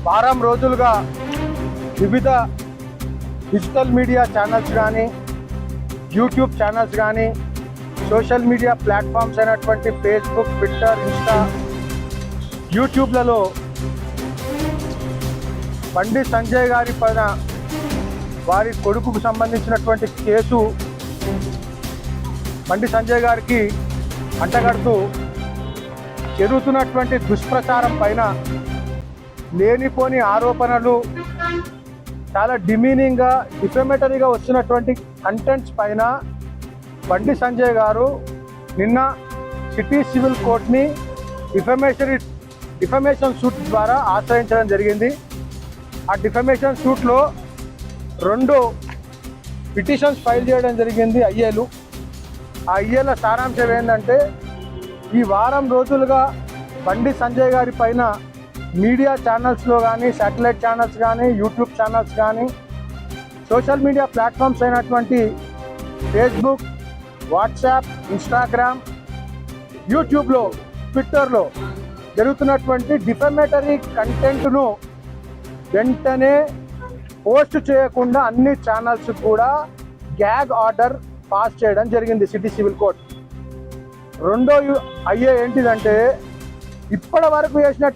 వారం రోజులుగా వివిధ డిజిటల్ మీడియా ఛానల్స్ కానీ యూట్యూబ్ ఛానల్స్ కానీ సోషల్ మీడియా ప్లాట్ఫామ్స్ అయినటువంటి Facebook, Twitter, Insta, యూట్యూబ్లలో Bandi Sanjay గారి పైన వారి కొడుకుకు సంబంధించినటువంటి కేసు బండి సంజయ్ గారికి అంటగడుతూ జరుగుతున్నటువంటి దుష్ప్రచారం పైన లేనిపోని ఆరోపణలు, చాలా డిమీనింగ్గా డిఫెమేటరీగా వస్తున్నటువంటి కంటెంట్స్ పైన బండి సంజయ్ గారు నిన్న సిటీ సివిల్ కోర్ట్ని డిఫమేషన్ సూట్ ద్వారా ఆశ్రయించడం జరిగింది. ఆ డిఫమేషన్ సూట్లో 2 పిటిషన్స్ ఫైల్ చేయడం జరిగింది ఐఏలు. ఆ ఐఏల సారాంశం ఏంటంటే, ఈ వారం రోజులుగా బండి సంజయ్ గారి పైన మీడియా ఛానల్స్లో కానీ, శాటిలైట్ ఛానల్స్ కానీ, యూట్యూబ్ ఛానల్స్ కానీ, సోషల్ మీడియా ప్లాట్ఫామ్స్ అయినటువంటి ఫేస్బుక్, వాట్సాప్, ఇన్స్టాగ్రామ్, యూట్యూబ్లో, ట్విట్టర్లో జరుగుతున్నటువంటి డిఫమేటరీ కంటెంట్ను వెంటనే పోస్ట్ చేయకుండా అన్ని ఛానల్స్ కూడా గ్యాగ్ ఆర్డర్ పాస్ చేయడం జరిగింది సిటీ సివిల్ కోర్ట్. రెండో అయ్యే ఏంటిదంటే, ఇప్పటి వరకు చేసిన